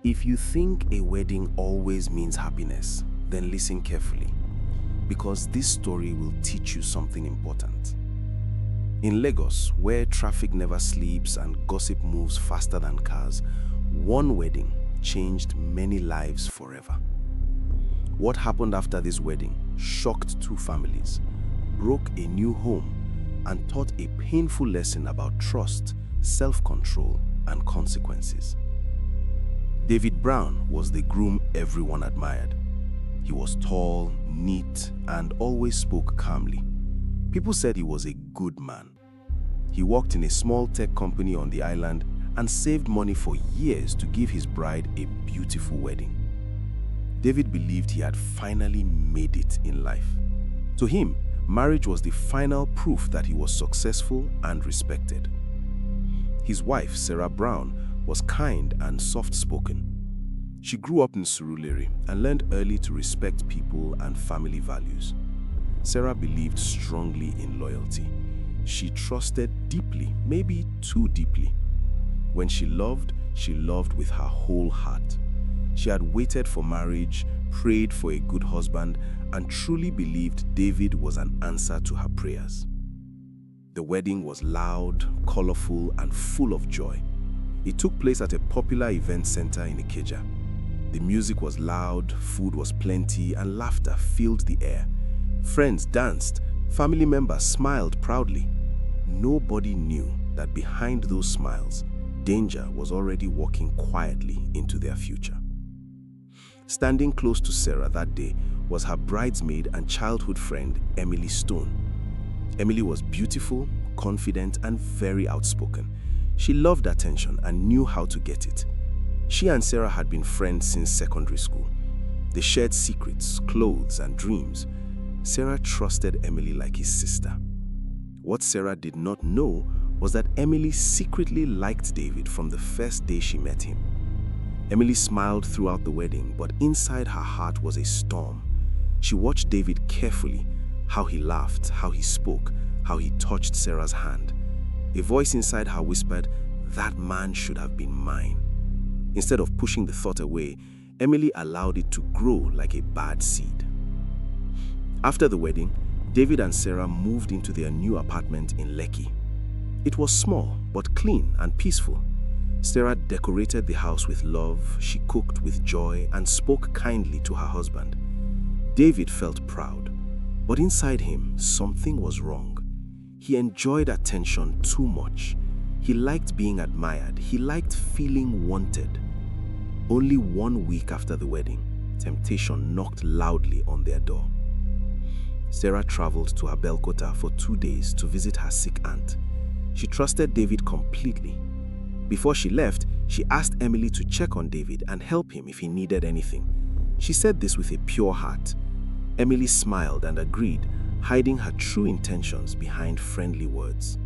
If you think a wedding always means happiness, then listen carefully, because this story will teach you something important. In Lagos, where traffic never sleeps and gossip moves faster than cars, one wedding changed many lives forever. What happened after this wedding shocked two families, broke a new home, and taught a painful lesson about trust, self-control, and consequences. David Brown was the groom everyone admired. He was tall, neat, and always spoke calmly. People said he was a good man. He worked in a small tech company on the island and saved money for years to give his bride a beautiful wedding. David believed he had finally made it in life. To him, marriage was the final proof that he was successful and respected. His wife, Sarah Brown, was kind and soft-spoken. She grew up in Surulere and learned early to respect people and family values. Sarah believed strongly in loyalty. She trusted deeply, maybe too deeply. When she loved with her whole heart. She had waited for marriage, prayed for a good husband, and truly believed David was an answer to her prayers. The wedding was loud, colorful, and full of joy. It took place at a popular event center in Ikeja. The music was loud, food was plenty, and laughter filled the air. Friends danced, family members smiled proudly. Nobody knew that behind those smiles, danger was already walking quietly into their future. Standing close to Sarah that day was her bridesmaid and childhood friend, Emily Stone. Emily was beautiful, confident, and very outspoken. She loved attention and knew how to get it. She and Sarah had been friends since secondary school. They shared secrets, clothes, and dreams. Sarah trusted Emily like his sister. What Sarah did not know was that Emily secretly liked David from the first day she met him. Emily smiled throughout the wedding, but inside her heart was a storm. She watched David carefully, how he laughed, how he spoke, how he touched Sarah's hand. A voice inside her whispered, "That man should have been mine." Instead of pushing the thought away, Emily allowed it to grow like a bad seed. After the wedding, David and Sarah moved into their new apartment in Lekki. It was small, but clean and peaceful. Sarah decorated the house with love, she cooked with joy, and spoke kindly to her husband. David felt proud, but inside him, something was wrong. He enjoyed attention too much. He liked being admired. He liked feeling wanted. Only 1 week after the wedding, temptation knocked loudly on their door. Sarah traveled to Abeokuta for 2 days to visit her sick aunt. She trusted David completely. Before she left, she asked Emily to check on David and help him if he needed anything. She said this with a pure heart. Emily smiled and agreed, hiding her true intentions behind friendly words.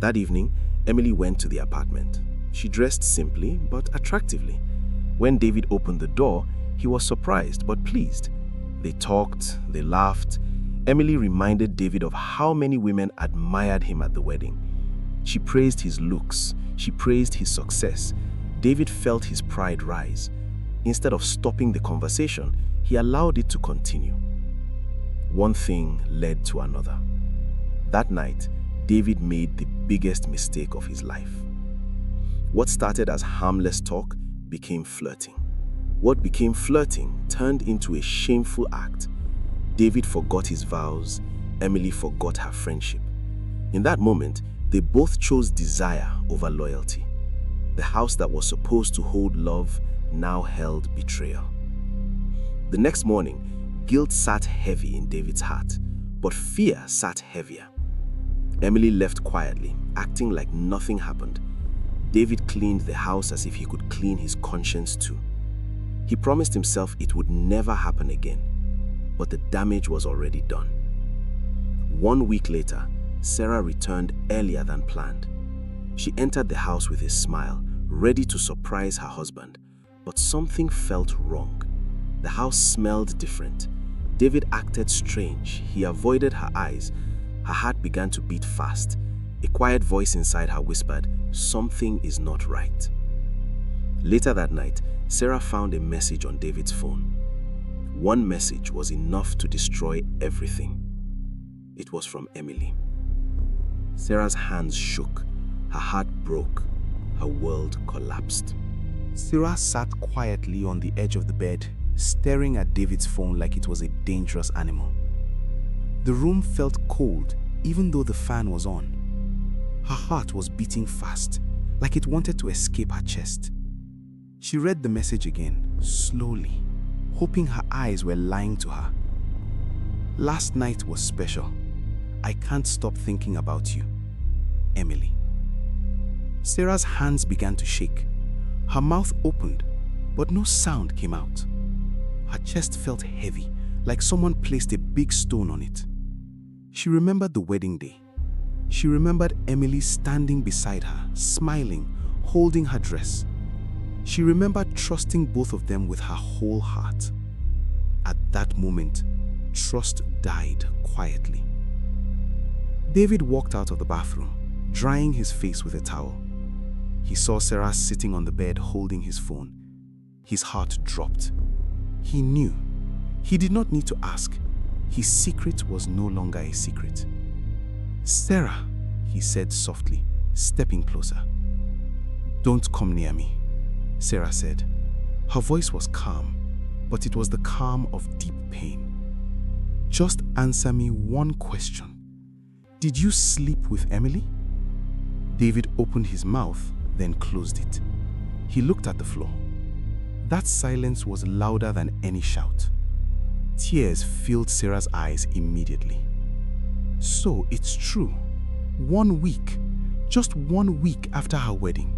That evening, Emily went to the apartment. She dressed simply but attractively. When David opened the door, he was surprised but pleased. They talked, they laughed. Emily reminded David of how many women admired him at the wedding. She praised his looks. She praised his success. David felt his pride rise. Instead of stopping the conversation, he allowed it to continue. One thing led to another. That night, David made the biggest mistake of his life. What started as harmless talk became flirting. What became flirting turned into a shameful act. David forgot his vows. Emily forgot her friendship. In that moment, they both chose desire over loyalty. The house that was supposed to hold love now held betrayal. The next morning, guilt sat heavy in David's heart, but fear sat heavier. Emily left quietly, acting like nothing happened. David cleaned the house as if he could clean his conscience too. He promised himself it would never happen again, but the damage was already done. 1 week later, Sarah returned earlier than planned. She entered the house with a smile, ready to surprise her husband, but something felt wrong. The house smelled different. David acted strange. He avoided her eyes. Her heart began to beat fast. A quiet voice inside her whispered, "Something is not right." Later that night, Sarah found a message on David's phone. One message was enough to destroy everything. It was from Emily. Sarah's hands shook, her heart broke, her world collapsed. Sarah sat quietly on the edge of the bed, staring at David's phone like it was a dangerous animal. The room felt cold, even though the fan was on. Her heart was beating fast, like it wanted to escape her chest. She read the message again, slowly, hoping her eyes were lying to her. Last night was special. I can't stop thinking about you, Emily. Sarah's hands began to shake. Her mouth opened, but no sound came out. Her chest felt heavy, like someone placed a big stone on it. She remembered the wedding day. She remembered Emily standing beside her, smiling, holding her dress. She remembered trusting both of them with her whole heart. At that moment, trust died quietly. David walked out of the bathroom, drying his face with a towel. He saw Sarah sitting on the bed holding his phone. His heart dropped. He knew. He did not need to ask. His secret was no longer a secret. "Sarah," he said softly, stepping closer. "Don't come near me," Sarah said. Her voice was calm, but it was the calm of deep pain. "Just answer me one question. Did you sleep with Emily?" David opened his mouth, then closed it. He looked at the floor. That silence was louder than any shout. Tears filled Sarah's eyes immediately. So it's true. 1 week, just 1 week after her wedding.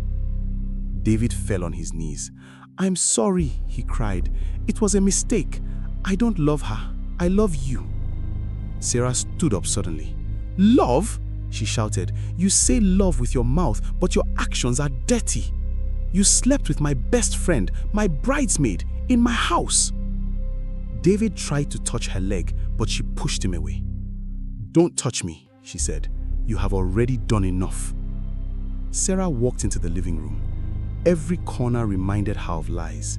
David fell on his knees. "I'm sorry," he cried. "It was a mistake. I don't love her. I love you." Sarah stood up suddenly. "Love?" she shouted. "You say love with your mouth, but your actions are dirty. You slept with my best friend, my bridesmaid, in my house." David tried to touch her leg, but she pushed him away. "Don't touch me," she said. "You have already done enough." Sarah walked into the living room. Every corner reminded her of lies.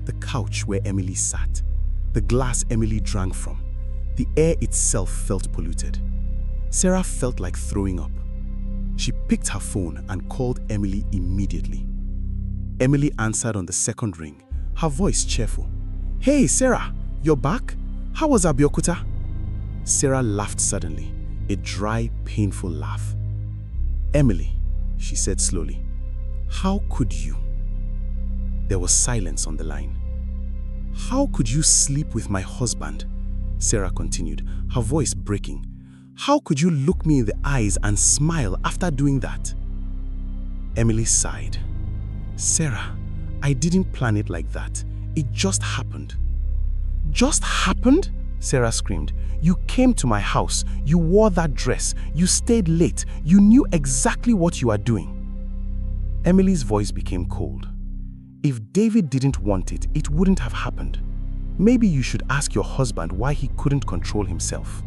The couch where Emily sat, the glass Emily drank from, the air itself felt polluted. Sarah felt like throwing up. She picked her phone and called Emily immediately. Emily answered on the second ring, her voice cheerful. "Hey, Sarah, you're back? How was Abeokuta?" Sarah laughed suddenly, a dry, painful laugh. "Emily," she said slowly, "how could you?" There was silence on the line. "How could you sleep with my husband?" Sarah continued, her voice breaking. "How could you look me in the eyes and smile after doing that?" Emily sighed. "Sarah, I didn't plan it like that. It just happened." "Just happened?" Sarah screamed. "You came to my house, you wore that dress, you stayed late, you knew exactly what you were doing." Emily's voice became cold. "If David didn't want it, it wouldn't have happened. Maybe you should ask your husband why he couldn't control himself."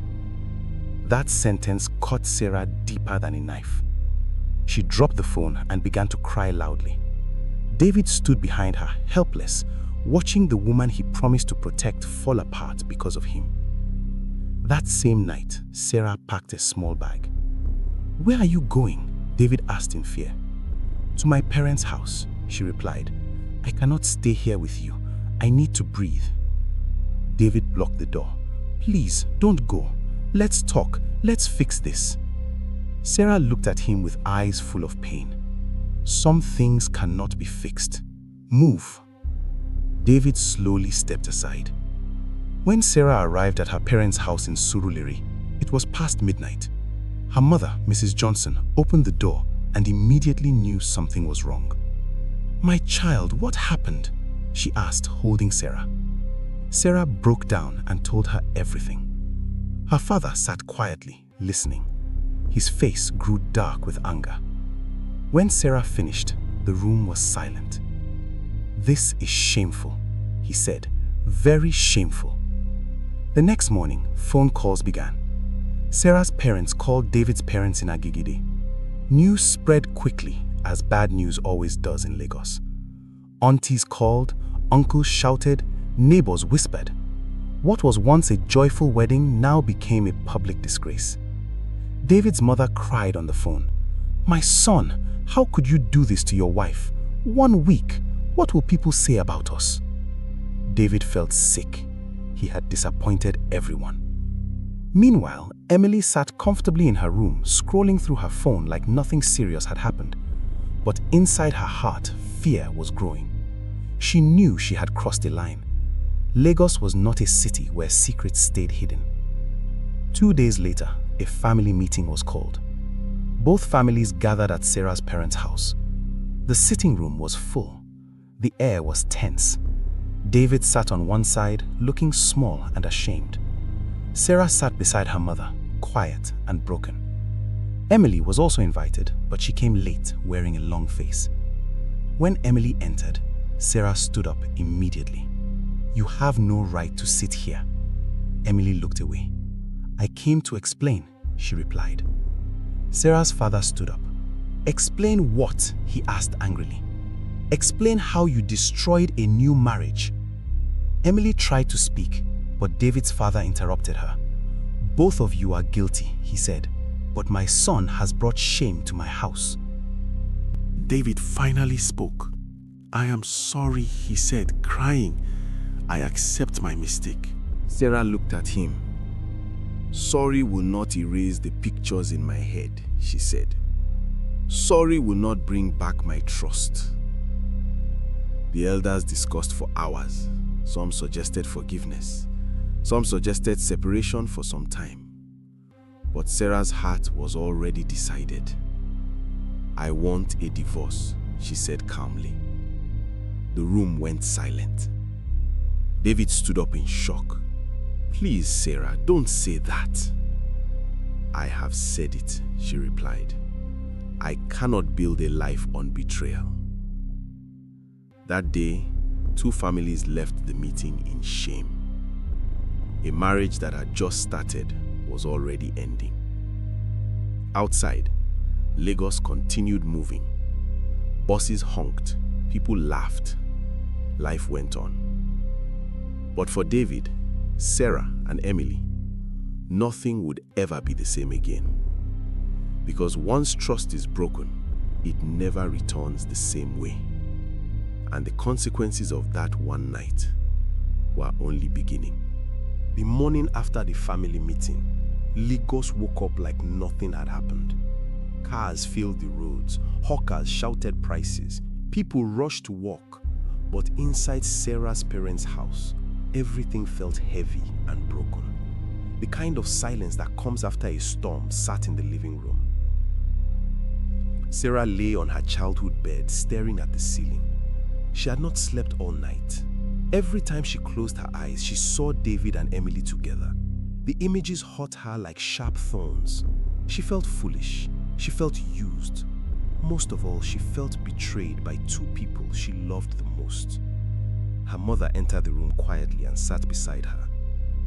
That sentence cut Sarah deeper than a knife. She dropped the phone and began to cry loudly. David stood behind her, helpless, watching the woman he promised to protect fall apart because of him. That same night, Sarah packed a small bag. "Where are you going?" David asked in fear. "To my parents' house," she replied. "I cannot stay here with you. I need to breathe." David blocked the door. "Please, don't go. Let's talk. Let's fix this." Sarah looked at him with eyes full of pain. "Some things cannot be fixed. Move." David slowly stepped aside. When Sarah arrived at her parents' house in Surulere, it was past midnight. Her mother, Mrs. Johnson, opened the door and immediately knew something was wrong. "My child, what happened?" she asked, holding Sarah. Sarah broke down and told her everything. Her father sat quietly, listening. His face grew dark with anger. When Sarah finished, the room was silent. "This is shameful," he said, "very shameful." The next morning, phone calls began. Sarah's parents called David's parents in Agigide. News spread quickly, as bad news always does in Lagos. Aunties called, Uncles shouted, neighbors whispered. What was once a joyful wedding now became a public disgrace. David's mother cried on the phone. My son, how could you do this to your wife? 1 week. What will people say about us? David felt sick. He had disappointed everyone. Meanwhile, Emily sat comfortably in her room, scrolling through her phone like nothing serious had happened. But inside her heart, fear was growing. She knew she had crossed a line. Lagos was not a city where secrets stayed hidden. 2 days later, a family meeting was called. Both families gathered at Sarah's parents' house. The sitting room was full. The air was tense. David sat on one side, looking small and ashamed. Sarah sat beside her mother, quiet and broken. Emily was also invited, but she came late, wearing a long face. When Emily entered, Sarah stood up immediately. You have no right to sit here. Emily looked away. I came to explain, she replied. Sarah's father stood up. Explain what? He asked angrily. Explain how you destroyed a new marriage. Emily tried to speak, but David's father interrupted her. Both of you are guilty, he said, but my son has brought shame to my house. David finally spoke. I am sorry, he said, crying. I accept my mistake. Sarah looked at him. Sorry will not erase the pictures in my head, she said. Sorry will not bring back my trust. The elders discussed for hours. Some suggested forgiveness. Some suggested separation for some time. But Sarah's heart was already decided. I want a divorce, she said calmly. The room went silent. David stood up in shock. Please, Sarah, don't say that. I have said it, she replied. I cannot build a life on betrayal. That day, 2 families left the meeting in shame. A marriage that had just started was already ending. Outside, Lagos continued moving. Buses honked, people laughed. Life went on. But for David, Sarah, and Emily, nothing would ever be the same again. Because once trust is broken, it never returns the same way. And the consequences of that one night were only beginning. The morning after the family meeting, Lagos woke up like nothing had happened. Cars filled the roads, hawkers shouted prices, people rushed to work. But inside Sarah's parents' house, everything felt heavy and broken. The kind of silence that comes after a storm sat in the living room. Sarah lay on her childhood bed, staring at the ceiling. She had not slept all night. Every time she closed her eyes, she saw David and Emily together. The images hurt her like sharp thorns. She felt foolish. She felt used. Most of all, she felt betrayed by 2 people she loved the most. Her mother entered the room quietly and sat beside her.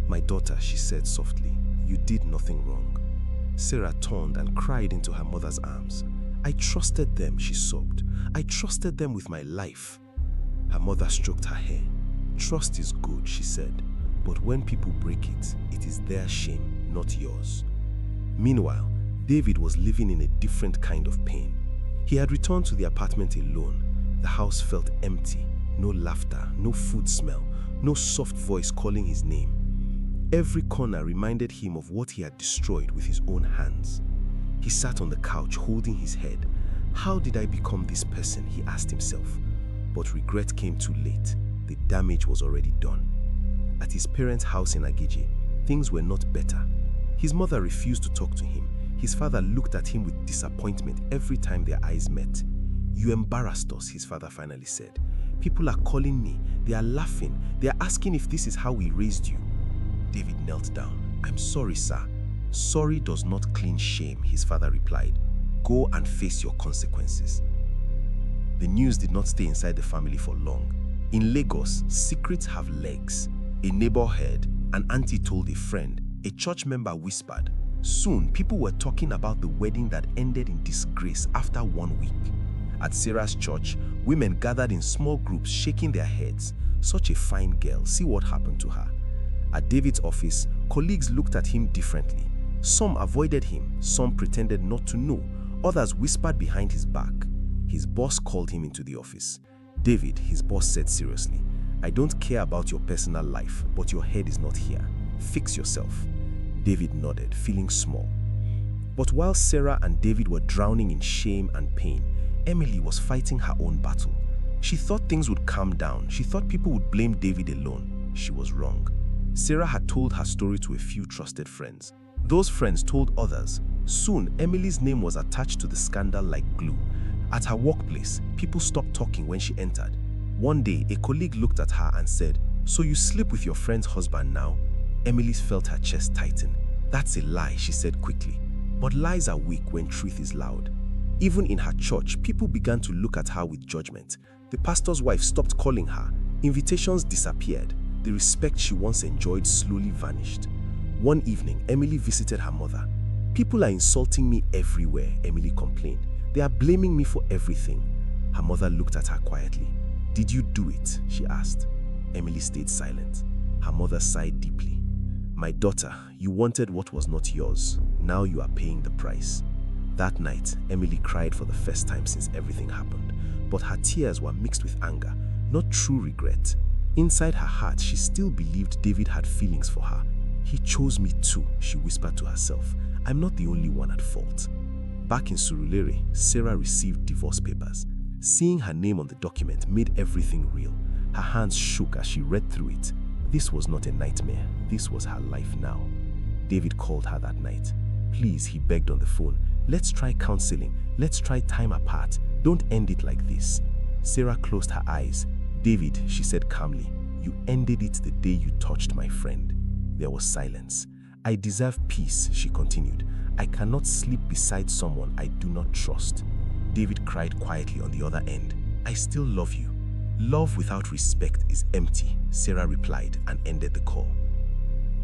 My daughter, she said softly, you did nothing wrong. Sarah turned and cried into her mother's arms. I trusted them, she sobbed. I trusted them with my life. Her mother stroked her hair. Trust is good, she said, but when people break it, it is their shame, not yours. Meanwhile, David was living in a different kind of pain. He had returned to the apartment alone. The house felt empty. No laughter, no food smell, no soft voice calling his name. Every corner reminded him of what he had destroyed with his own hands. He sat on the couch holding his head. How did I become this person? He asked himself. But regret came too late. The damage was already done. At his parents' house in Agege, things were not better. His mother refused to talk to him. His father looked at him with disappointment every time their eyes met. You embarrassed us, his father finally said. People are calling me. They are laughing. They are asking if this is how we raised you. David knelt down. I'm sorry, sir. Sorry does not clean shame, his father replied. Go and face your consequences. The news did not stay inside the family for long. In Lagos, secrets have legs. A neighbor heard, an auntie told a friend, a church member whispered. Soon, people were talking about the wedding that ended in disgrace after 1 week. At Sarah's church, women gathered in small groups shaking their heads. Such a fine girl, see what happened to her." At David's office, colleagues looked at him differently. Some avoided him, some pretended not to know, others whispered behind his back. His boss called him into the office. "David," his boss said seriously, "I don't care about your personal life, but your head is not here. Fix yourself." David nodded, feeling small. But while Sarah and David were drowning in shame and pain, Emily was fighting her own battle. She thought things would calm down. She thought people would blame David alone. She was wrong. Sarah had told her story to a few trusted friends. Those friends told others. Soon, Emily's name was attached to the scandal like glue. At her workplace, people stopped talking when she entered. One day, a colleague looked at her and said, "So you sleep with your friend's husband now?" Emily felt her chest tighten. "That's a lie," she said quickly. But lies are weak when truth is loud. Even in her church, people began to look at her with judgment. The pastor's wife stopped calling her. Invitations disappeared. The respect she once enjoyed slowly vanished. One evening, Emily visited her mother. "People are insulting me everywhere," Emily complained. "They are blaming me for everything." Her mother looked at her quietly. "Did you do it?" she asked. Emily stayed silent. Her mother sighed deeply. "My daughter, you wanted what was not yours. Now you are paying the price." That night, Emily cried for the first time since everything happened. But her tears were mixed with anger, not true regret. Inside her heart, she still believed David had feelings for her. "He chose me too," she whispered to herself. "I'm not the only one at fault." Back in Surulere, Sarah received divorce papers. Seeing her name on the document made everything real. Her hands shook as she read through it. This was not a nightmare. This was her life now. David called her that night. "Please," he begged on the phone, "let's try counseling. Let's try time apart. Don't end it like this." Sarah closed her eyes. "David," she said calmly, "you ended it the day you touched my friend." There was silence. "I deserve peace," she continued. "I cannot sleep beside someone I do not trust." David cried quietly on the other end. "I still love you." "Love without respect is empty," Sarah replied and ended the call.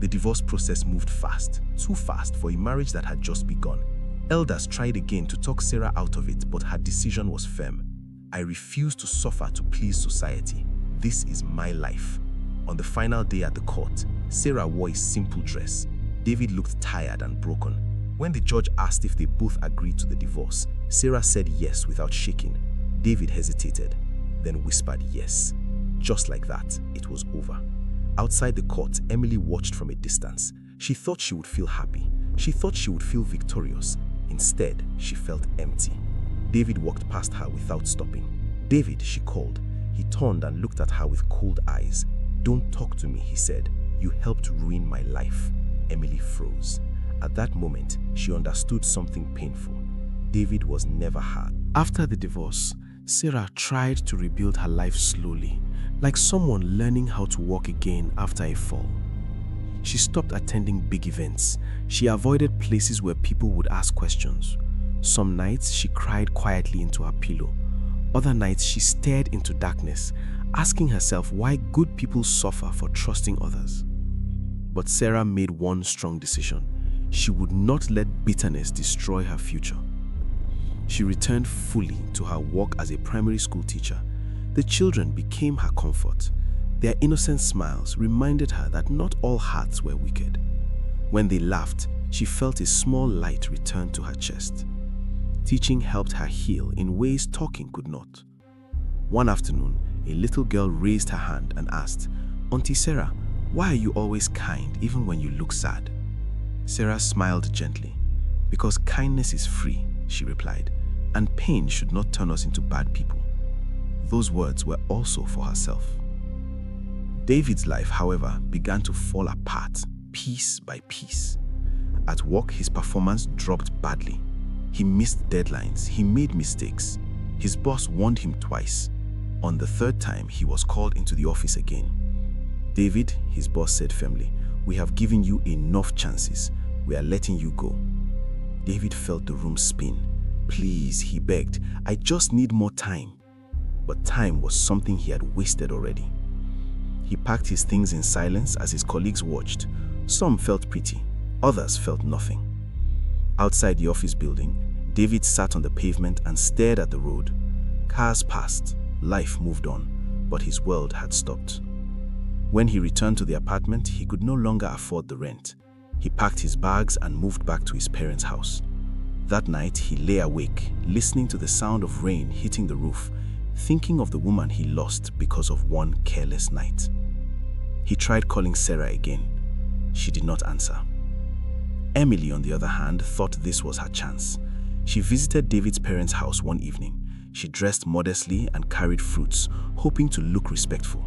The divorce process moved fast, too fast for a marriage that had just begun. Elders tried again to talk Sarah out of it, but her decision was firm. "I refuse to suffer to please society. This is my life." On the final day at the court, Sarah wore a simple dress. David looked tired and broken. When the judge asked if they both agreed to the divorce, Sarah said yes without shaking. David hesitated, then whispered yes. Just like that, it was over. Outside the court, Emily watched from a distance. She thought she would feel happy. She thought she would feel victorious. Instead, she felt empty. David walked past her without stopping. "David," she called. He turned and looked at her with cold eyes. "Don't talk to me," he said. "You helped ruin my life." Emily froze. At that moment, she understood something painful. David was never hurt. After the divorce, Sarah tried to rebuild her life slowly, like someone learning how to walk again after a fall. She stopped attending big events. She avoided places where people would ask questions. Some nights, she cried quietly into her pillow. Other nights, she stared into darkness, asking herself why good people suffer for trusting others. But Sarah made one strong decision. She would not let bitterness destroy her future. She returned fully to her work as a primary school teacher. The children became her comfort. Their innocent smiles reminded her that not all hearts were wicked. When they laughed, she felt a small light return to her chest. Teaching helped her heal in ways talking could not. One afternoon, a little girl raised her hand and asked, "Auntie Sarah, why are you always kind even when you look sad?" Sarah smiled gently. "Because kindness is free," she replied, "and pain should not turn us into bad people." Those words were also for herself. David's life, however, began to fall apart, piece by piece. At work, his performance dropped badly. He missed deadlines, he made mistakes. His boss warned him twice. On the third time, he was called into the office again. "David," his boss said firmly, "we have given you enough chances. We are letting you go." David felt the room spin. "Please," he begged, "I just need more time." But time was something he had wasted already. He packed his things in silence as his colleagues watched. Some felt pity, others felt nothing. Outside the office building, David sat on the pavement and stared at the road. Cars passed, life moved on, but his world had stopped. When he returned to the apartment, he could no longer afford the rent. He packed his bags and moved back to his parents' house. That night, he lay awake, listening to the sound of rain hitting the roof, thinking of the woman he lost because of one careless night. He tried calling Sarah again. She did not answer. Emily, on the other hand, thought this was her chance. She visited David's parents' house one evening. She dressed modestly and carried fruits, hoping to look respectful.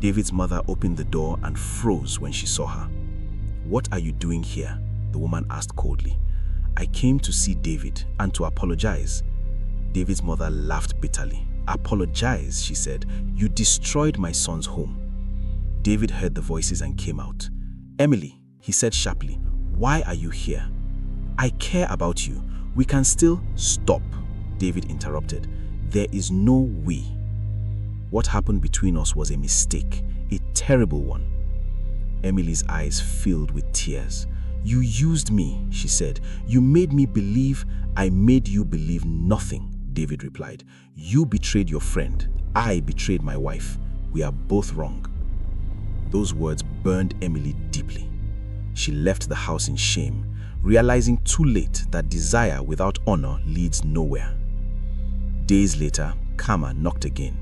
David's mother opened the door and froze when she saw her. "What are you doing here?" the woman asked coldly. "I came to see David and to apologize." David's mother laughed bitterly. "Apologize," she said. "You destroyed my son's home." David heard the voices and came out. "Emily," he said sharply, "why are you here? I care about you. We can still—" "Stop," David interrupted. "There is no we. What happened between us was a mistake, a terrible one." Emily's eyes filled with tears. "You used me," she said. "You made me believe—" "I made you believe nothing," David replied. "You betrayed your friend. I betrayed my wife. We are both wrong." Those words burned Emily deeply. She left the house in shame, realizing too late that desire without honor leads nowhere. Days later, Karma knocked again.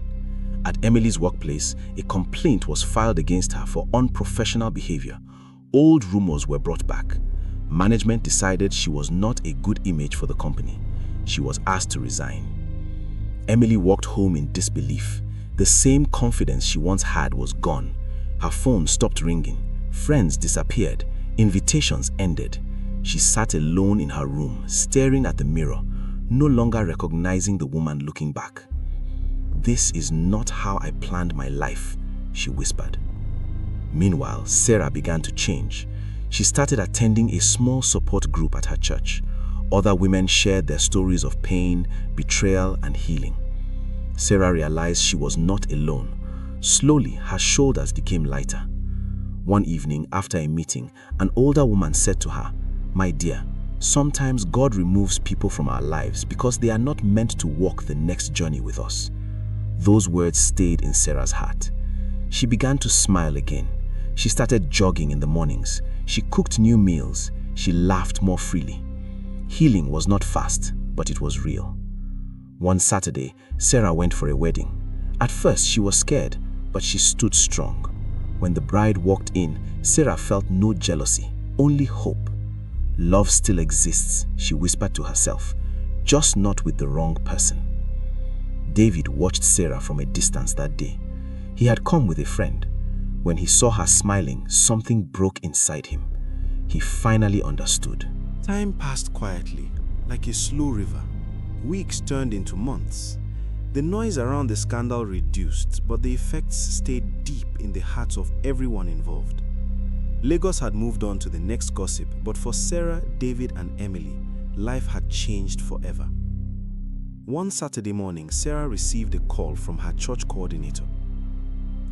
At Emily's workplace, a complaint was filed against her for unprofessional behavior. Old rumors were brought back. Management decided she was not a good image for the company. She was asked to resign. Emily walked home in disbelief. The same confidence she once had was gone. Her phone stopped ringing. Friends disappeared. Invitations ended. She sat alone in her room, staring at the mirror, no longer recognizing the woman looking back. "This is not how I planned my life," she whispered. Meanwhile, Sarah began to change. She started attending a small support group at her church. Other women shared their stories of pain, betrayal, and healing. Sarah realized she was not alone. Slowly, her shoulders became lighter. One evening, after a meeting, an older woman said to her, "My dear, sometimes God removes people from our lives because they are not meant to walk the next journey with us." Those words stayed in Sarah's heart. She began to smile again. She started jogging in the mornings. She cooked new meals. She laughed more freely. Healing was not fast, but it was real. One Saturday, Sarah went for a wedding. At first, she was scared, but she stood strong. When the bride walked in, Sarah felt no jealousy, only hope. "Love still exists," she whispered to herself, "just not with the wrong person." David watched Sarah from a distance that day. He had come with a friend. When he saw her smiling, something broke inside him. He finally understood. Time passed quietly, like a slow river. Weeks turned into months. The noise around the scandal reduced, but the effects stayed deep in the hearts of everyone involved. Lagos had moved on to the next gossip, but for Sarah, David, and Emily, life had changed forever. One Saturday morning, Sarah received a call from her church coordinator.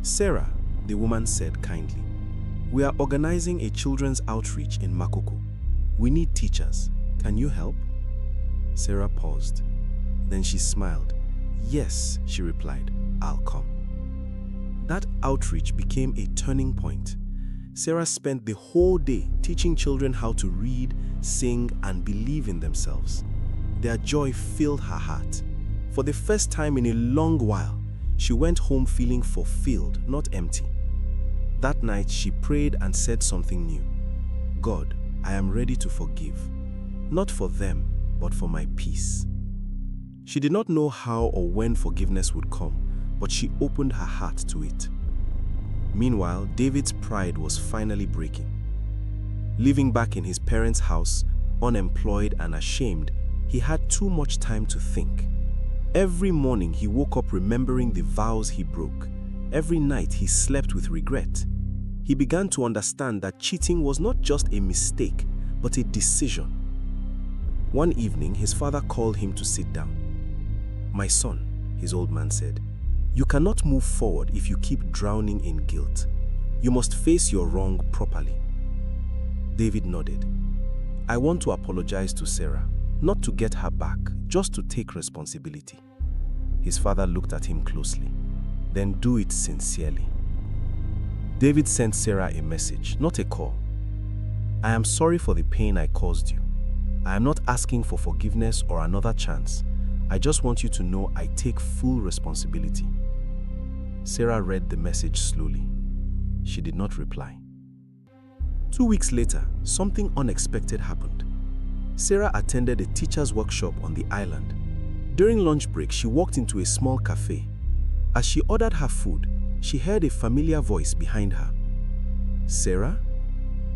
"Sarah," the woman said kindly, "we are organizing a children's outreach in Makoko. We need teachers. Can you help?" Sarah paused. Then she smiled. "Yes," she replied, "I'll come." That outreach became a turning point. Sarah spent the whole day teaching children how to read, sing, and believe in themselves. Their joy filled her heart. For the first time in a long while, she went home feeling fulfilled, not empty. That night, she prayed and said something new. "God, I am ready to forgive, not for them, but for my peace." She did not know how or when forgiveness would come, but she opened her heart to it. Meanwhile, David's pride was finally breaking. Living back in his parents' house, unemployed and ashamed, he had too much time to think. Every morning he woke up remembering the vows he broke. Every night he slept with regret. He began to understand that cheating was not just a mistake, but a decision. One evening, his father called him to sit down. "My son," his old man said, "you cannot move forward if you keep drowning in guilt. You must face your wrong properly." David nodded. "I want to apologize to Sarah, not to get her back, just to take responsibility." His father looked at him closely. "Then do it sincerely." David sent Sarah a message, not a call. I am sorry for the pain I caused you. I am not asking for forgiveness or another chance. I just want you to know I take full responsibility. Sarah read the message slowly. She did not reply. 2 weeks later, something unexpected happened. Sarah attended a teacher's workshop on the island. During lunch break, she walked into a small cafe. As she ordered her food, she heard a familiar voice behind her. Sarah?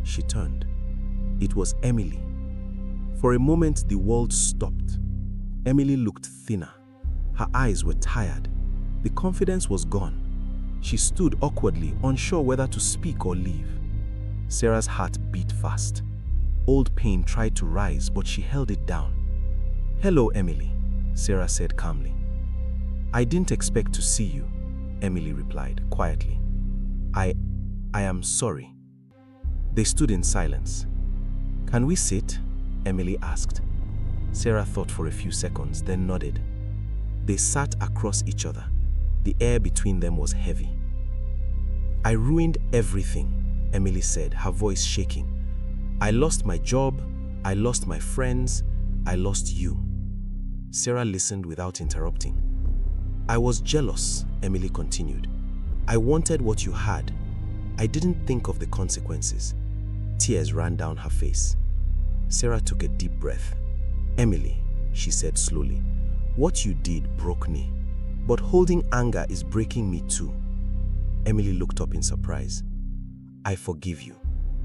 She turned. It was Emily. For a moment, the world stopped. Emily looked thinner. Her eyes were tired. The confidence was gone. She stood awkwardly, unsure whether to speak or leave. Sarah's heart beat fast. Old pain tried to rise, but she held it down. Hello, Emily, Sarah said calmly. I didn't expect to see you, Emily replied quietly. I am sorry. They stood in silence. Can we sit? Emily asked. Sarah thought for a few seconds, then nodded. They sat across each other. The air between them was heavy. I ruined everything, Emily said, her voice shaking. I lost my job, I lost my friends, I lost you. Sarah listened without interrupting. I was jealous, Emily continued. I wanted what you had. I didn't think of the consequences. Tears ran down her face. Sarah took a deep breath. Emily, she said slowly, what you did broke me, but holding anger is breaking me too. Emily looked up in surprise. I forgive you,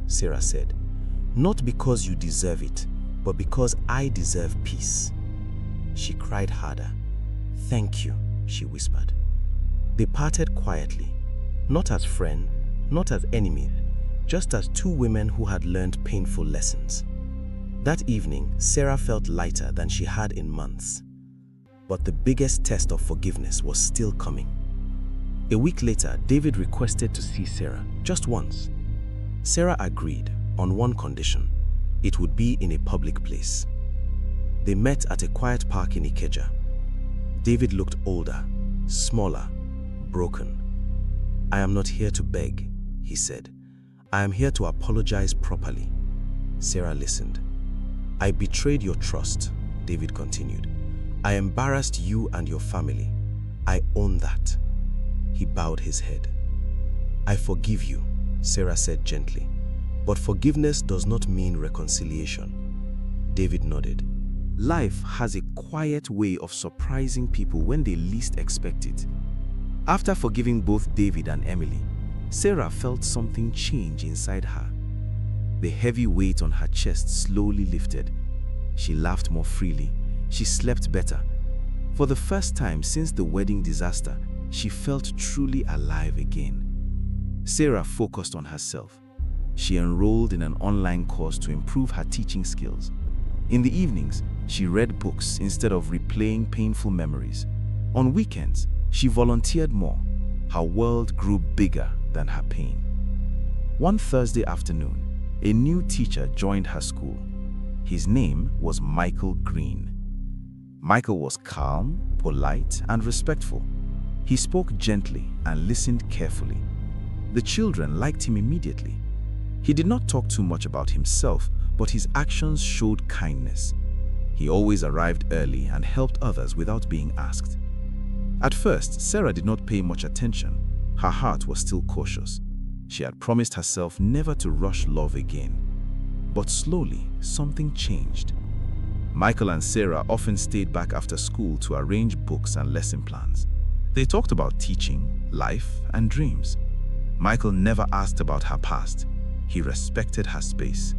Sarah said, not because you deserve it, but because I deserve peace. She cried harder. Thank you, she whispered. They parted quietly, not as friends, not as enemies, just as two women who had learned painful lessons. That evening, Sarah felt lighter than she had in months. But the biggest test of forgiveness was still coming. A week later, David requested to see Sarah, just once. Sarah agreed, on one condition. It would be in a public place. They met at a quiet park in Ikeja. David looked older, smaller, broken. I am not here to beg, he said. I am here to apologize properly. Sarah listened. I betrayed your trust, David continued. I embarrassed you and your family. I own that. He bowed his head. I forgive you, Sarah said gently. But forgiveness does not mean reconciliation. David nodded. Life has a quiet way of surprising people when they least expect it. After forgiving both David and Emily, Sarah felt something change inside her. The heavy weight on her chest slowly lifted. She laughed more freely. She slept better. For the first time since the wedding disaster, she felt truly alive again. Sarah focused on herself. She enrolled in an online course to improve her teaching skills. In the evenings, she read books instead of replaying painful memories. On weekends, she volunteered more. Her world grew bigger than her pain. One Thursday afternoon, a new teacher joined her school. His name was Michael Green. Michael was calm, polite, and respectful. He spoke gently and listened carefully. The children liked him immediately. He did not talk too much about himself, but his actions showed kindness. He always arrived early and helped others without being asked. At first, Sarah did not pay much attention. Her heart was still cautious. She had promised herself never to rush love again. But slowly, something changed. Michael and Sarah often stayed back after school to arrange books and lesson plans. They talked about teaching, life, and dreams. Michael never asked about her past. He respected her space.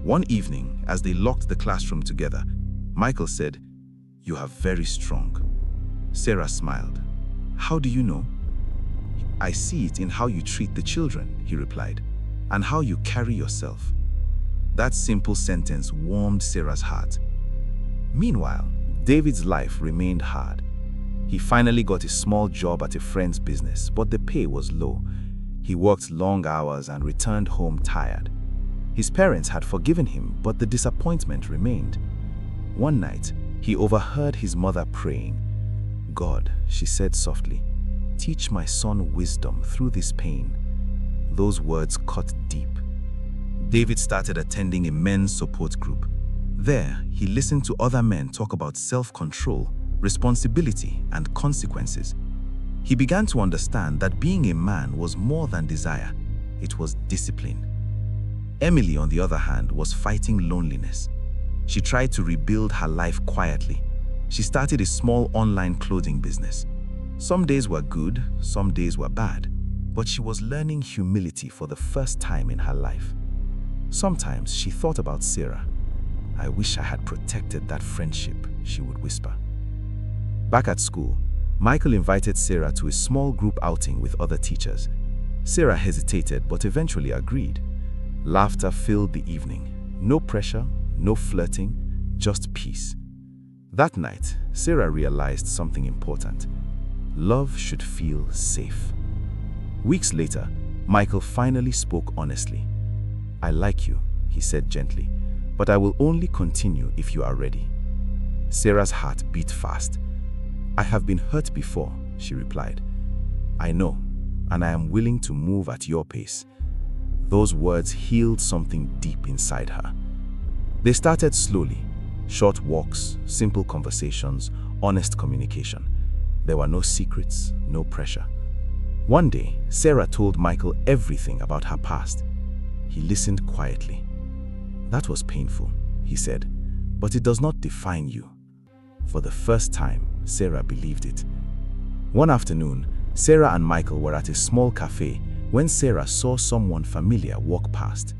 One evening, as they locked the classroom together, Michael said, "You are very strong." Sarah smiled. "How do you know?" "I see it in how you treat the children," he replied, "and how you carry yourself." That simple sentence warmed Sarah's heart. Meanwhile, David's life remained hard. He finally got a small job at a friend's business, but the pay was low. He worked long hours and returned home tired. His parents had forgiven him, but the disappointment remained. One night, he overheard his mother praying. "God," she said softly, "teach my son wisdom through this pain." Those words cut deep. David started attending a men's support group. There, he listened to other men talk about self-control, responsibility, and consequences. He began to understand that being a man was more than desire, it was discipline. Emily, on the other hand, was fighting loneliness. She tried to rebuild her life quietly. She started a small online clothing business. Some days were good, some days were bad, but she was learning humility for the first time in her life. Sometimes she thought about Sarah. "I wish I had protected that friendship," she would whisper. Back at school, Michael invited Sarah to a small group outing with other teachers. Sarah hesitated but eventually agreed. Laughter filled the evening. No pressure, no flirting, just peace. That night, Sarah realized something important. Love should feel safe. Weeks later, Michael finally spoke honestly. "I like you," he said gently, "but I will only continue if you are ready." Sarah's heart beat fast. "I have been hurt before," she replied. "I know, and I am willing to move at your pace." Those words healed something deep inside her. They started slowly. Short walks, simple conversations, honest communication. There were no secrets, no pressure. One day, Sarah told Michael everything about her past. He listened quietly. "That was painful," he said, "but it does not define you." For the first time, Sarah believed it. One afternoon, Sarah and Michael were at a small cafe when Sarah saw someone familiar walk past.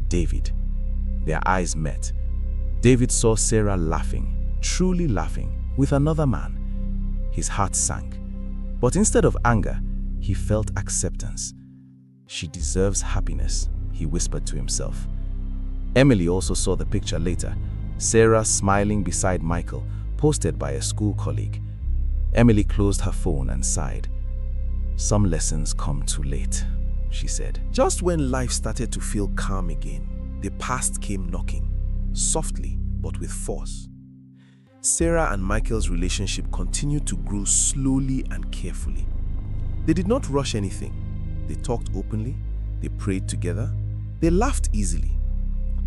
David. Their eyes met. David saw Sarah laughing, truly laughing, with another man. His heart sank. But instead of anger, he felt acceptance. "She deserves happiness," he whispered to himself. Emily also saw the picture later. Sarah smiling beside Michael, posted by a school colleague. Emily closed her phone and sighed. "Some lessons come too late," she said. Just when life started to feel calm again, the past came knocking, softly but with force. Sarah and Michael's relationship continued to grow slowly and carefully. They did not rush anything. They talked openly, they prayed together, they laughed easily.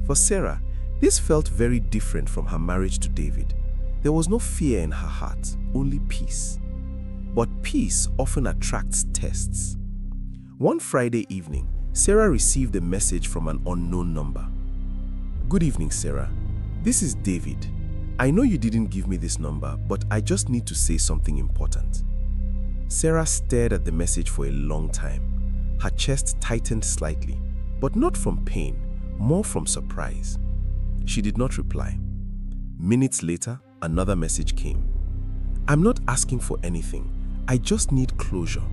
For Sarah, this felt very different from her marriage to David. There was no fear in her heart, only peace. But peace often attracts tests. One Friday evening, Sarah received a message from an unknown number. "Good evening, Sarah. This is David. I know you didn't give me this number, but I just need to say something important." Sarah stared at the message for a long time. Her chest tightened slightly, but not from pain, more from surprise. She did not reply. Minutes later, another message came. "I'm not asking for anything. I just need closure."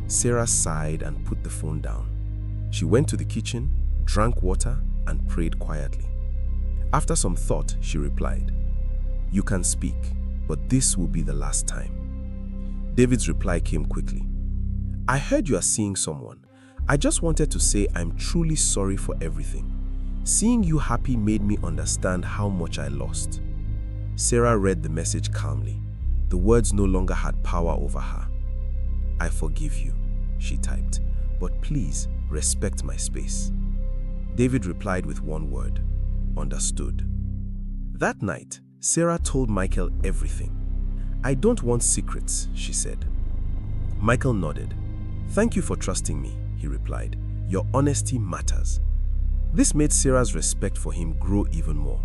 Sarah sighed and put the phone down. She went to the kitchen, drank water, and prayed quietly. After some thought, she replied, "You can speak, but this will be the last time." David's reply came quickly. "I heard you are seeing someone. I just wanted to say I'm truly sorry for everything. Seeing you happy made me understand how much I lost." Sarah read the message calmly. The words no longer had power over her. "I forgive you," she typed, "but please respect my space." David replied with one word, "Understood." That night, Sarah told Michael everything. "I don't want secrets," she said. Michael nodded. "Thank you for trusting me," he replied. "Your honesty matters." This made Sarah's respect for him grow even more.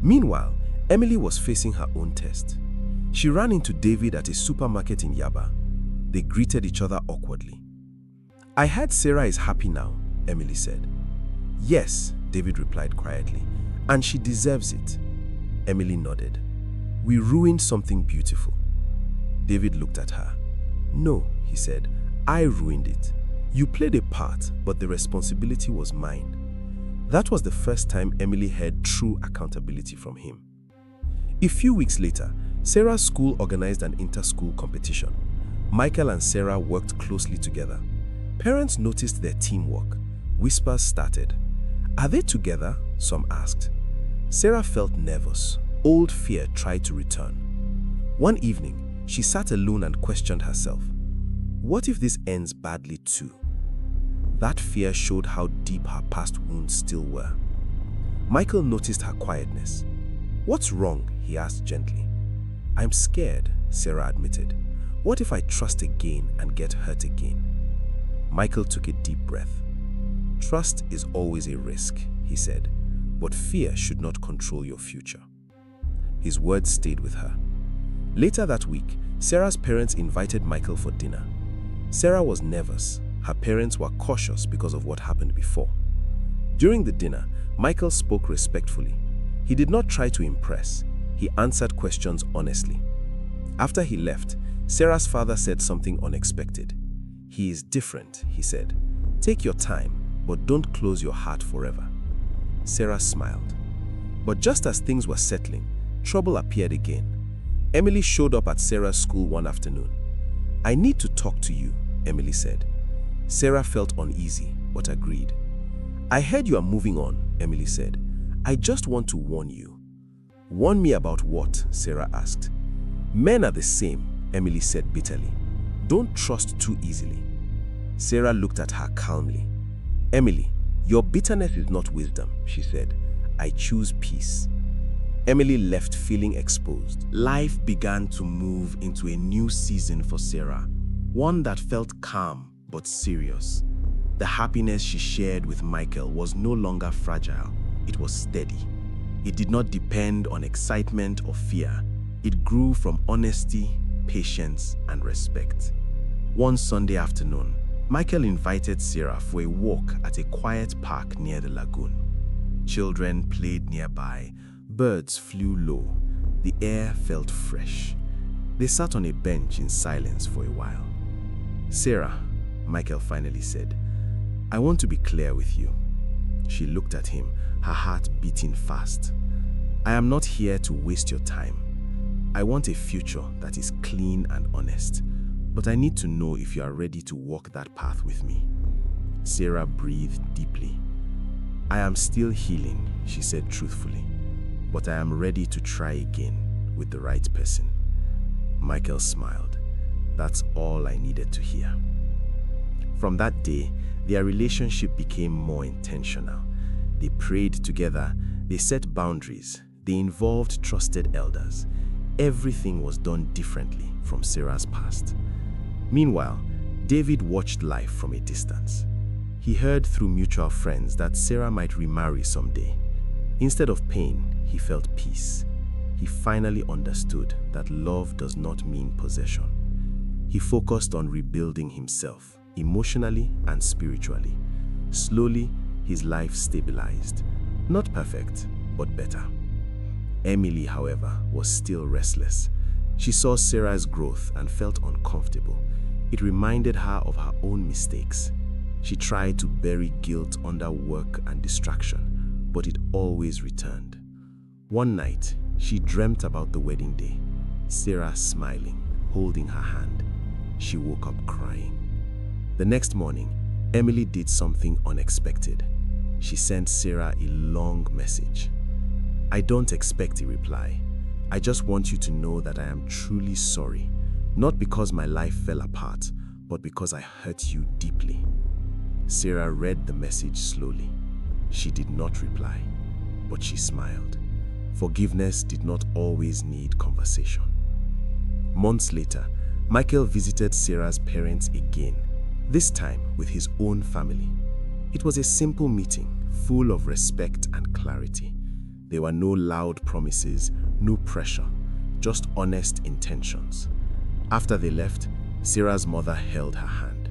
Meanwhile, Emily was facing her own test. She ran into David at a supermarket in Yaba. They greeted each other awkwardly. "I heard Sarah is happy now," Emily said. "Yes," David replied quietly, "and she deserves it." Emily nodded. "We ruined something beautiful." David looked at her. "No," he said, "I ruined it. You played a part, but the responsibility was mine." That was the first time Emily heard true accountability from him. A few weeks later, Sarah's school organized an inter-school competition. Michael and Sarah worked closely together. Parents noticed their teamwork. Whispers started. "Are they together?" some asked. Sarah felt nervous. Old fear tried to return. One evening, she sat alone and questioned herself. What if this ends badly too? That fear showed how deep her past wounds still were. Michael noticed her quietness. "What's wrong?" he asked gently. "I'm scared," Sarah admitted. "What if I trust again and get hurt again?" Michael took a deep breath. "Trust is always a risk," he said, "but fear should not control your future." His words stayed with her. Later that week, Sarah's parents invited Michael for dinner. Sarah was nervous. Her parents were cautious because of what happened before. During the dinner, Michael spoke respectfully. He did not try to impress. He answered questions honestly. After he left, Sarah's father said something unexpected. "He is different," he said. "Take your time, but don't close your heart forever." Sarah smiled. But just as things were settling, trouble appeared again. Emily showed up at Sarah's school one afternoon. "I need to talk to you," Emily said. Sarah felt uneasy, but agreed. "I heard you are moving on," Emily said. "I just want to warn you." "Warn me about what?" Sarah asked. "Men are the same," Emily said bitterly. "Don't trust too easily." Sarah looked at her calmly. "Emily, your bitterness is not wisdom," she said. "I choose peace." Emily left feeling exposed. Life began to move into a new season for Sarah, one that felt calm but serious. The happiness she shared with Michael was no longer fragile, it was steady. It did not depend on excitement or fear. It grew from honesty, patience, and respect. One Sunday afternoon, Michael invited Sarah for a walk at a quiet park near the lagoon. Children played nearby, birds flew low, the air felt fresh. They sat on a bench in silence for a while. "Sarah," Michael finally said, "I want to be clear with you." She looked at him, her heart beating fast. "I am not here to waste your time. I want a future that is clean and honest, but I need to know if you are ready to walk that path with me." Sarah breathed deeply. "I am still healing," she said truthfully, "but I am ready to try again with the right person." Michael smiled. That's all I needed to hear. From that day, their relationship became more intentional. They prayed together, they set boundaries, they involved trusted elders. Everything was done differently from Sarah's past. Meanwhile, David watched life from a distance. He heard through mutual friends that Sarah might remarry someday. Instead of pain, he felt peace. He finally understood that love does not mean possession. He focused on rebuilding himself, emotionally and spiritually. Slowly, his life stabilized. Not perfect, but better. Emily, however, was still restless. She saw Sarah's growth and felt uncomfortable. It reminded her of her own mistakes. She tried to bury guilt under work and distraction, but it always returned. One night, she dreamt about the wedding day. Sarah smiling, holding her hand. She woke up crying. The next morning, Emily did something unexpected. She sent Sarah a long message. "I don't expect a reply. I just want you to know that I am truly sorry, not because my life fell apart, but because I hurt you deeply." Sarah read the message slowly. She did not reply, but she smiled. Forgiveness did not always need conversation. Months later, Michael visited Sarah's parents again, this time with his own family. It was a simple meeting, full of respect and clarity. There were no loud promises, no pressure, just honest intentions. After they left, Sarah's mother held her hand.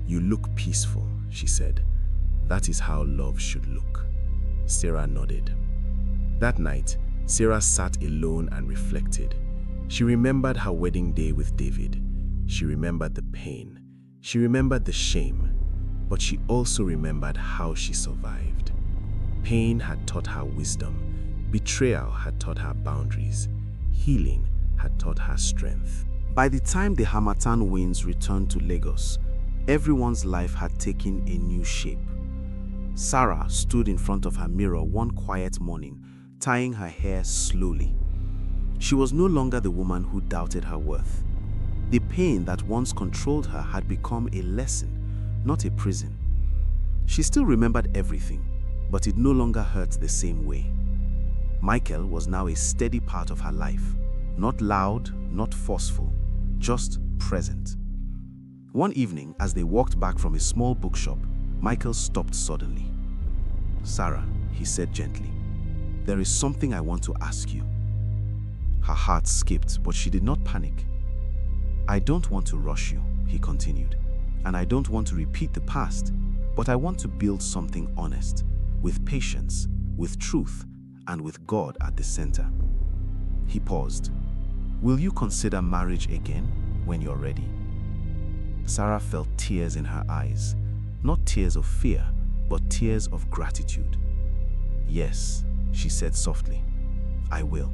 "You look peaceful," she said. "That is how love should look." Sarah nodded. That night, Sarah sat alone and reflected. She remembered her wedding day with David. She remembered the pain. She remembered the shame. But she also remembered how she survived. Pain had taught her wisdom. Betrayal had taught her boundaries. Healing had taught her strength. By the time the Harmattan winds returned to Lagos, everyone's life had taken a new shape. Sarah stood in front of her mirror one quiet morning, tying her hair slowly. She was no longer the woman who doubted her worth. The pain that once controlled her had become a lesson, not a prison. She still remembered everything, but it no longer hurt the same way. Michael was now a steady part of her life, not loud, not forceful, just present. One evening, as they walked back from a small bookshop, Michael stopped suddenly. "Sarah," he said gently, "there is something I want to ask you." Her heart skipped, but she did not panic. "I don't want to rush you," he continued, "and I don't want to repeat the past, but I want to build something honest, with patience, with truth, and with God at the center." He paused. "Will you consider marriage again when you're ready?" Sarah felt tears in her eyes, not tears of fear, but tears of gratitude. "Yes," she said softly, "I will."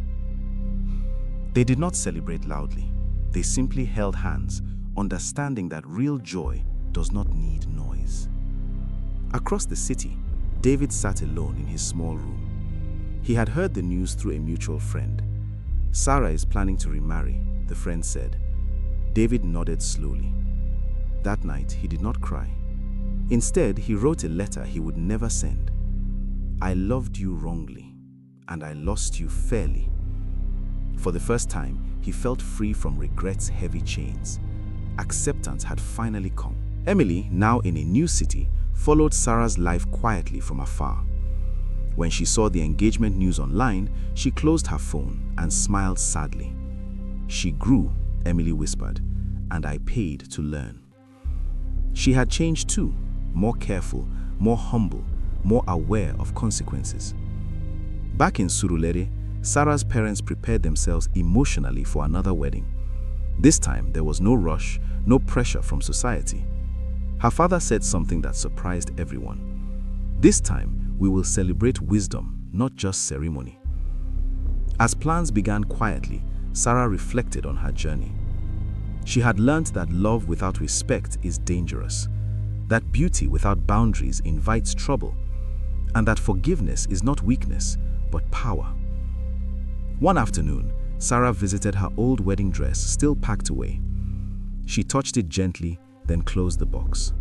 They did not celebrate loudly. They simply held hands, understanding that real joy does not need noise. Across the city, David sat alone in his small room. He had heard the news through a mutual friend. "Sarah is planning to remarry," the friend said. David nodded slowly. That night, he did not cry. Instead, he wrote a letter he would never send. "I loved you wrongly, and I lost you fairly." For the first time, he felt free from regret's heavy chains. Acceptance had finally come. Emily, now in a new city, followed Sarah's life quietly from afar. When she saw the engagement news online, she closed her phone and smiled sadly. "She grew," Emily whispered, "and I paid to learn." She had changed too, more careful, more humble, more aware of consequences. Back in Surulere, Sarah's parents prepared themselves emotionally for another wedding. This time, there was no rush, no pressure from society. Her father said something that surprised everyone. "This time, we will celebrate wisdom, not just ceremony." As plans began quietly, Sarah reflected on her journey. She had learned that love without respect is dangerous, that beauty without boundaries invites trouble, and that forgiveness is not weakness, but power. One afternoon, Sarah visited her old wedding dress still packed away. She touched it gently, then closed the box.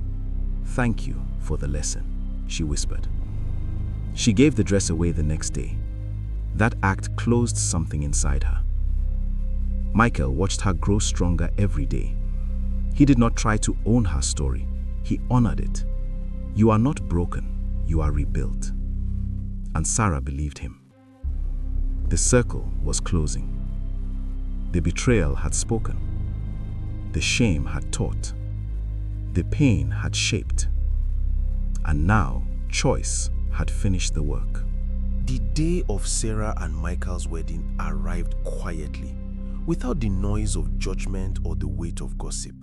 "Thank you for the lesson," she whispered. She gave the dress away the next day. That act closed something inside her. Michael watched her grow stronger every day. He did not try to own her story. He honored it. "You are not broken, you are rebuilt." And Sarah believed him. The circle was closing. The betrayal had spoken. The shame had taught. The pain had shaped. And now, choice had finished the work. The day of Sarah and Michael's wedding arrived quietly, without the noise of judgment or the weight of gossip.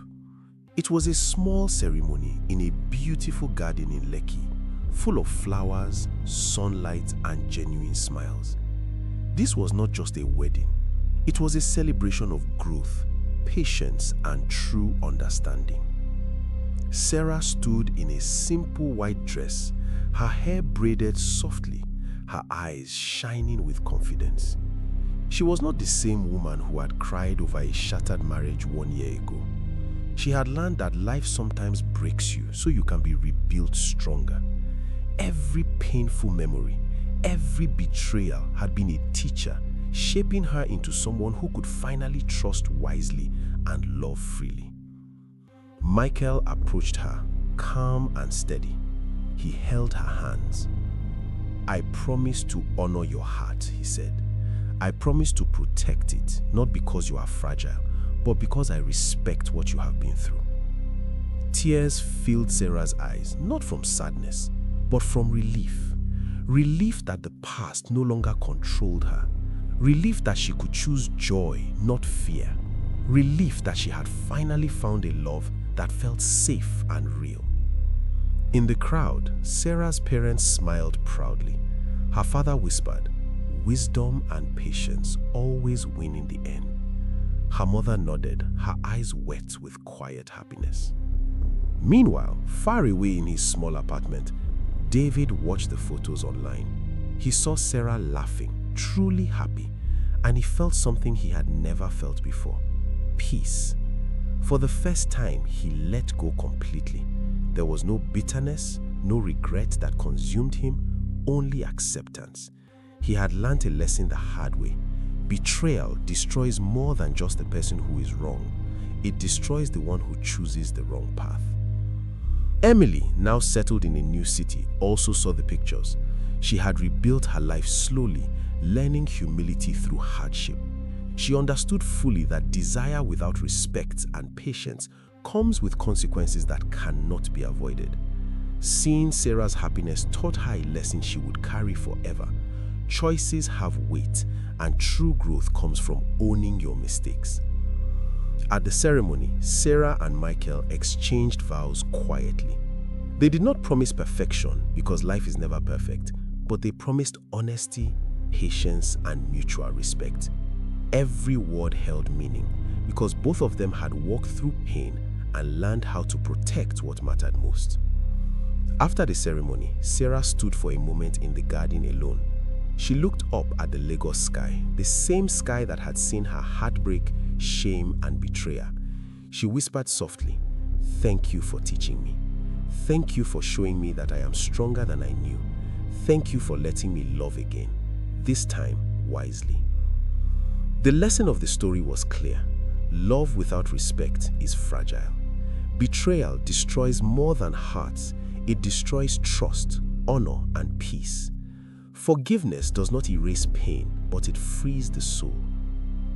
It was a small ceremony in a beautiful garden in Lekki, full of flowers, sunlight, and genuine smiles. This was not just a wedding. It was a celebration of growth, patience, and true understanding. Sarah stood in a simple white dress, her hair braided softly, her eyes shining with confidence. She was not the same woman who had cried over a shattered marriage 1 year ago. She had learned that life sometimes breaks you so you can be rebuilt stronger. Every painful memory, every betrayal had been a teacher, shaping her into someone who could finally trust wisely and love freely. Michael approached her, calm and steady. He held her hands. "I promise to honor your heart," he said. "I promise to protect it, not because you are fragile, but because I respect what you have been through." Tears filled Sarah's eyes, not from sadness, but from relief. Relief that the past no longer controlled her. Relief that she could choose joy, not fear. Relief that she had finally found a love that felt safe and real. In the crowd, Sarah's parents smiled proudly. Her father whispered, "Wisdom and patience always win in the end." Her mother nodded, her eyes wet with quiet happiness. Meanwhile, far away in his small apartment, David watched the photos online. He saw Sarah laughing, truly happy, and he felt something he had never felt before: peace. For the first time, he let go completely. There was no bitterness, no regret that consumed him, only acceptance. He had learnt a lesson the hard way. Betrayal destroys more than just the person who is wrong. It destroys the one who chooses the wrong path. Emily, now settled in a new city, also saw the pictures. She had rebuilt her life slowly, learning humility through hardship. She understood fully that desire without respect and patience comes with consequences that cannot be avoided. Seeing Sarah's happiness taught her a lesson she would carry forever. Choices have weight, and true growth comes from owning your mistakes. At the ceremony, Sarah and Michael exchanged vows quietly. They did not promise perfection because life is never perfect, but they promised honesty, patience, and mutual respect. Every word held meaning because both of them had walked through pain and learned how to protect what mattered most. After the ceremony, Sarah stood for a moment in the garden alone. She looked up at the Lagos sky, the same sky that had seen her heartbreak, shame, and betrayal. She whispered softly, "Thank you for teaching me. Thank you for showing me that I am stronger than I knew. Thank you for letting me love again, this time wisely." The lesson of the story was clear. Love without respect is fragile. Betrayal destroys more than hearts. It destroys trust, honor, and peace. Forgiveness does not erase pain, but it frees the soul.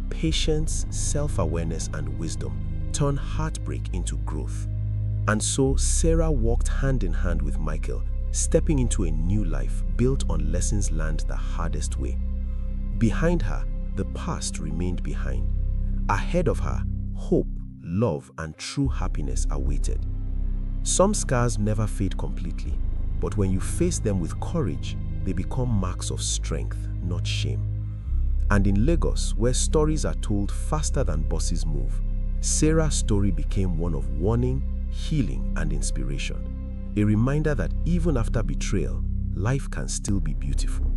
Patience, self-awareness, and wisdom turn heartbreak into growth. And so Sarah walked hand in hand with Michael, stepping into a new life built on lessons learned the hardest way. Behind her, the past remained behind. Ahead of her, hope, love, and true happiness awaited. Some scars never fade completely, but when you face them with courage, they become marks of strength, not shame. And in Lagos, where stories are told faster than buses move, Sarah's story became one of warning, healing, and inspiration. A reminder that even after betrayal, life can still be beautiful.